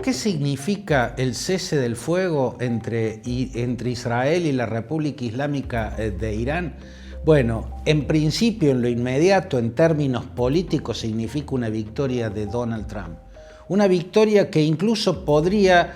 ¿Qué significa el cese del fuego entre Israel y la República Islámica de Irán? Bueno, en principio, en lo inmediato, en términos políticos, significa una victoria de Donald Trump. Una victoria que incluso podría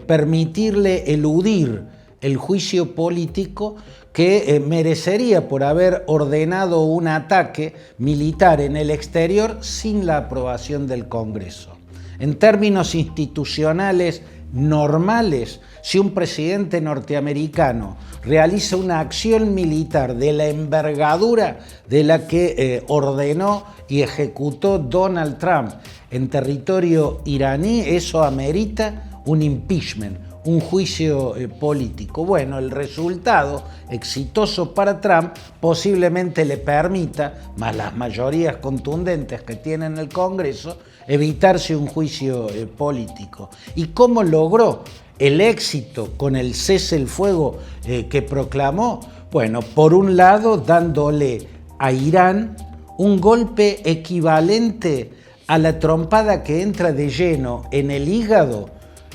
permitirle eludir el juicio político que merecería por haber ordenado un ataque militar en el exterior sin la aprobación del Congreso. En términos institucionales normales, si un presidente norteamericano realiza una acción militar de la envergadura de la que ordenó y ejecutó Donald Trump en territorio iraní, eso amerita un impeachment, un juicio político. Bueno, el resultado exitoso para Trump posiblemente le permita, más las mayorías contundentes que tiene en el Congreso, evitarse un juicio político. ¿Y cómo logró el éxito con el cese el fuego que proclamó? Bueno, por un lado, dándole a Irán un golpe equivalente a la trompada que entra de lleno en el hígado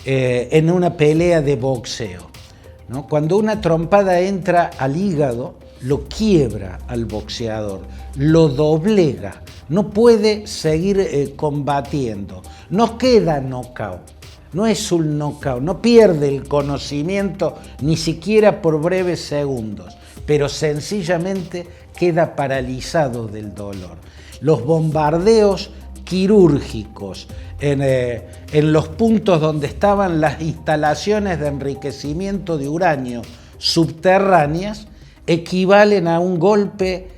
en una pelea de boxeo, ¿no? Cuando una trompada entra al hígado, lo quiebra al boxeador, lo doblega, no puede seguir combatiendo, no queda knockout, no es un knockout, no pierde el conocimiento ni siquiera por breves segundos, pero sencillamente queda paralizado del dolor. Los bombardeos quirúrgicos en los puntos donde estaban las instalaciones de enriquecimiento de uranio subterráneas equivalen a un golpe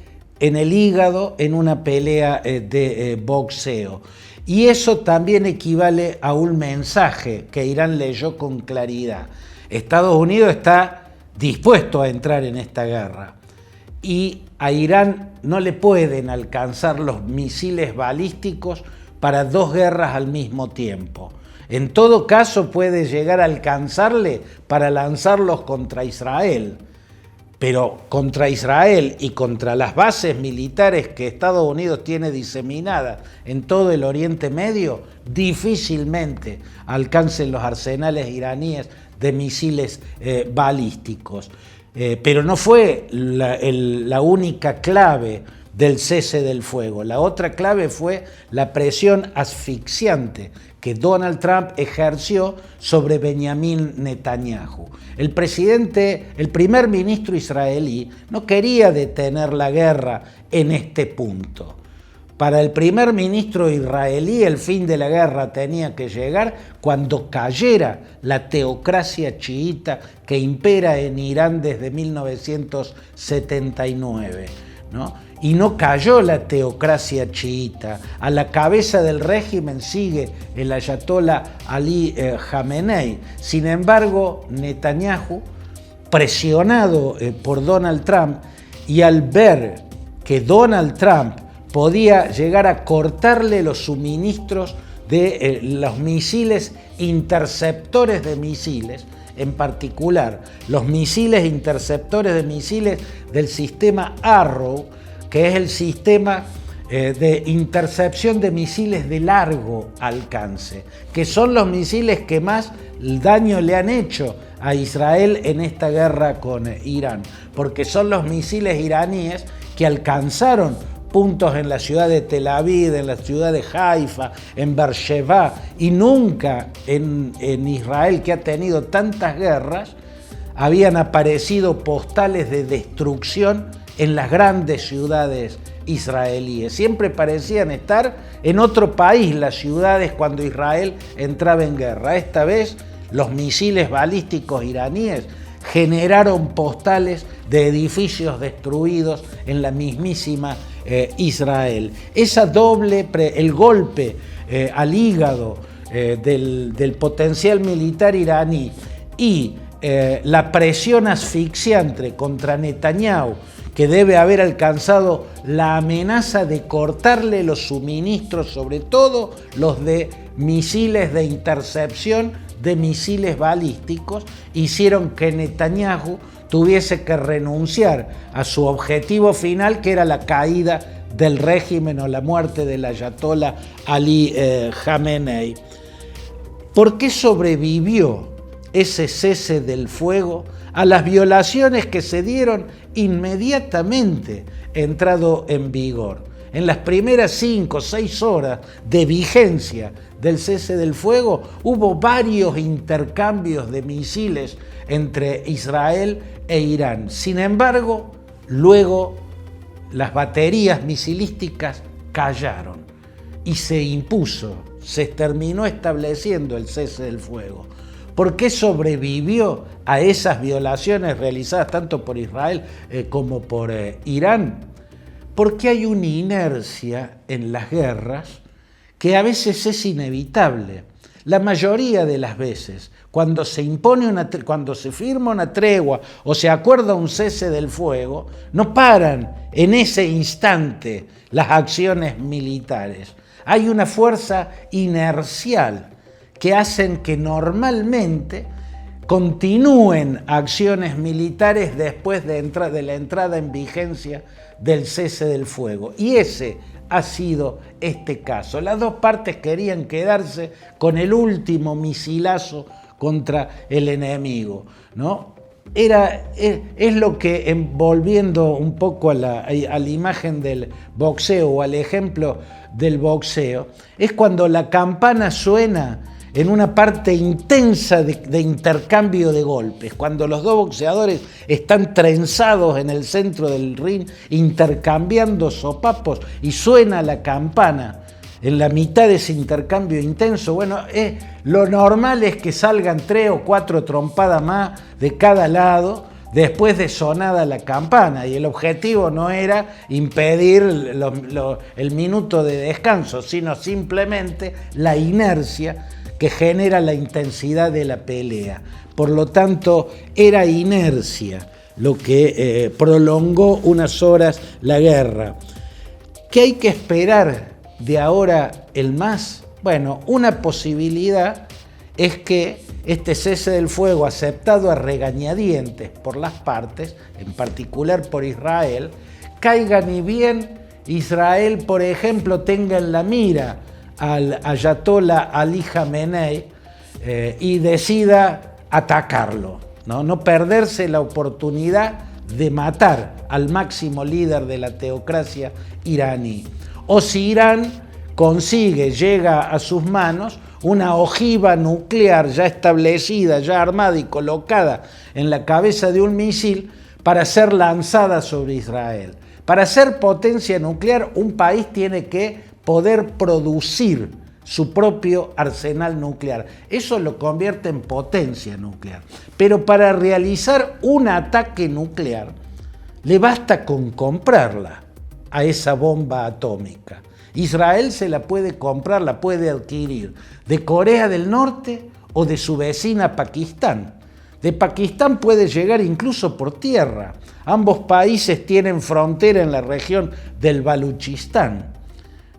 en el hígado en una pelea de boxeo. Y eso también equivale a un mensaje que Irán leyó con claridad. Estados Unidos está dispuesto a entrar en esta guerra y a Irán no le pueden alcanzar los misiles balísticos para dos guerras al mismo tiempo. En todo caso puede llegar a alcanzarle para lanzarlos contra Israel. Pero contra Israel y contra las bases militares que Estados Unidos tiene diseminadas en todo el Oriente Medio, difícilmente alcancen los arsenales iraníes de misiles balísticos. Pero no fue la única clave del cese del fuego. La otra clave fue la presión asfixiante que Donald Trump ejerció sobre Benjamin Netanyahu. El primer ministro israelí no quería detener la guerra en este punto. Para el primer ministro israelí el fin de la guerra tenía que llegar cuando cayera la teocracia chiita que impera en Irán desde 1979, ¿no? Y no cayó la teocracia chiita. A la cabeza del régimen sigue el ayatolá Ali Khamenei. Sin embargo, Netanyahu, presionado por Donald Trump y al ver que Donald Trump podía llegar a cortarle los suministros de los misiles interceptores de misiles, en particular los misiles interceptores de misiles del sistema Arrow, que es el sistema de intercepción de misiles de largo alcance, que son los misiles que más daño le han hecho a Israel en esta guerra con Irán, porque son los misiles iraníes que alcanzaron puntos en la ciudad de Tel Aviv, en la ciudad de Haifa, en Beersheba, y nunca en Israel, que ha tenido tantas guerras, habían aparecido postales de destrucción en las grandes ciudades israelíes. Siempre parecían estar en otro país las ciudades cuando Israel entraba en guerra. Esta vez los misiles balísticos iraníes generaron postales de edificios destruidos en la mismísima Israel. El golpe al hígado del potencial militar iraní y la presión asfixiante contra Netanyahu, que debe haber alcanzado la amenaza de cortarle los suministros, sobre todo los de misiles de intercepción de misiles balísticos, hicieron que Netanyahu tuviese que renunciar a su objetivo final, que era la caída del régimen o la muerte del ayatolá Ali Khamenei. ¿Por qué sobrevivió ese cese del fuego a las violaciones que se dieron inmediatamente entrado en vigor? En las primeras 5 o 6 horas de vigencia del cese del fuego hubo varios intercambios de misiles entre Israel e Irán. Sin embargo, luego las baterías misilísticas callaron y se impuso, se terminó estableciendo el cese del fuego. ¿Por qué sobrevivió a esas violaciones realizadas tanto por Israel como por Irán? Porque hay una inercia en las guerras que a veces es inevitable. La mayoría de las veces, cuando se firma una tregua o se acuerda un cese del fuego, no paran en ese instante las acciones militares. Hay una fuerza inercial que hacen que normalmente continúen acciones militares después de la entrada en vigencia del cese del fuego. Y ese ha sido este caso. Las dos partes querían quedarse con el último misilazo contra el enemigo, ¿no? Es lo que, volviendo un poco a la imagen del boxeo o al ejemplo del boxeo, es cuando la campana suena en una parte intensa de intercambio de golpes, cuando los dos boxeadores están trenzados en el centro del ring, intercambiando sopapos y suena la campana en la mitad de ese intercambio intenso. Bueno, lo normal es que salgan 3 o 4 trompadas más de cada lado después de sonada la campana, y el objetivo no era impedir el minuto de descanso, sino simplemente la inercia que genera la intensidad de la pelea. Por lo tanto, era inercia lo que prolongó unas horas la guerra. ¿Qué hay que esperar de ahora en más? Bueno, una posibilidad es que este cese del fuego, aceptado a regañadientes por las partes, en particular por Israel, caiga ni bien Israel, por ejemplo, tenga en la mira al ayatolá Ali Jamenei y decida atacarlo, no perderse la oportunidad de matar al máximo líder de la teocracia iraní. O si Irán llega a sus manos una ojiva nuclear ya establecida, ya armada y colocada en la cabeza de un misil para ser lanzada sobre Israel. Para ser potencia nuclear, un país tiene que poder producir su propio arsenal nuclear. Eso lo convierte en potencia nuclear. Pero para realizar un ataque nuclear, le basta con comprarla a esa bomba atómica. Israel se la puede comprar, la puede adquirir de Corea del Norte o de su vecina Pakistán. De Pakistán puede llegar incluso por tierra. Ambos países tienen frontera en la región del Baluchistán,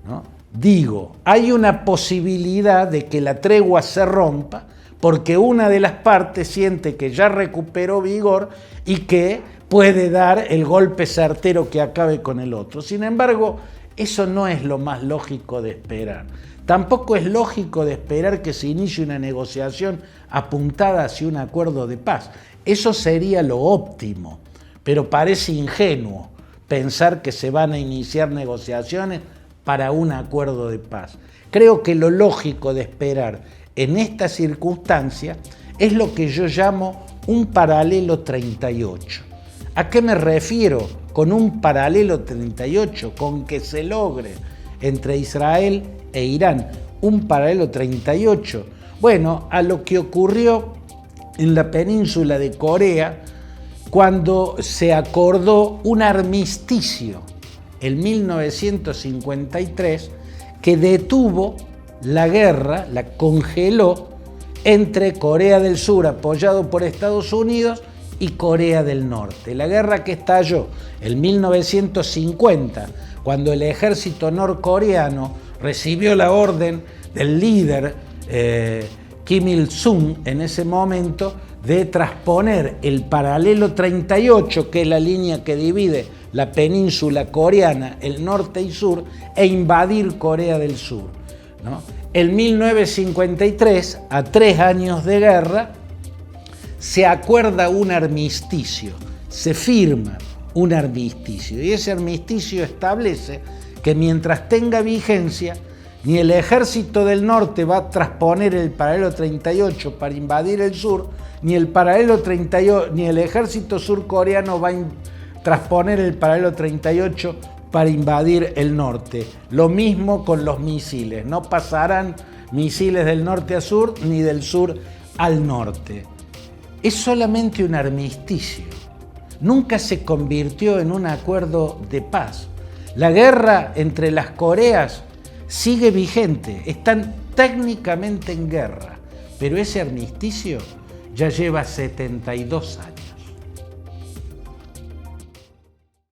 ¿no? Digo, hay una posibilidad de que la tregua se rompa porque una de las partes siente que ya recuperó vigor y que puede dar el golpe certero que acabe con el otro. Sin embargo, eso no es lo más lógico de esperar. Tampoco es lógico de esperar que se inicie una negociación apuntada hacia un acuerdo de paz. Eso sería lo óptimo, pero parece ingenuo pensar que se van a iniciar negociaciones para un acuerdo de paz. Creo que lo lógico de esperar en esta circunstancia es lo que yo llamo un paralelo 38. ¿A qué me refiero con un paralelo 38? Con que se logre entre Israel e Irán un paralelo 38. Bueno, a lo que ocurrió en la península de Corea cuando se acordó un armisticio en 1953 que detuvo la guerra, la congeló entre Corea del Sur, apoyado por Estados Unidos, y Corea del Norte. La guerra que estalló en 1950, cuando el ejército norcoreano recibió la orden del líder Kim Il-sung en ese momento de trasponer el paralelo 38, que es la línea que divide la península coreana, el norte y sur, e invadir Corea del Sur, ¿no? En 1953, a 3 años de guerra, se acuerda un armisticio, se firma un armisticio, y ese armisticio establece que mientras tenga vigencia, ni el ejército del norte va a trasponer el paralelo 38 para invadir el sur, ni el paralelo 38, ni el ejército surcoreano va a trasponer el paralelo 38 para invadir el norte. Lo mismo con los misiles, no pasarán misiles del norte a sur ni del sur al norte. Es solamente un armisticio, nunca se convirtió en un acuerdo de paz. La guerra entre las Coreas sigue vigente, están técnicamente en guerra, pero ese armisticio ya lleva 72 años.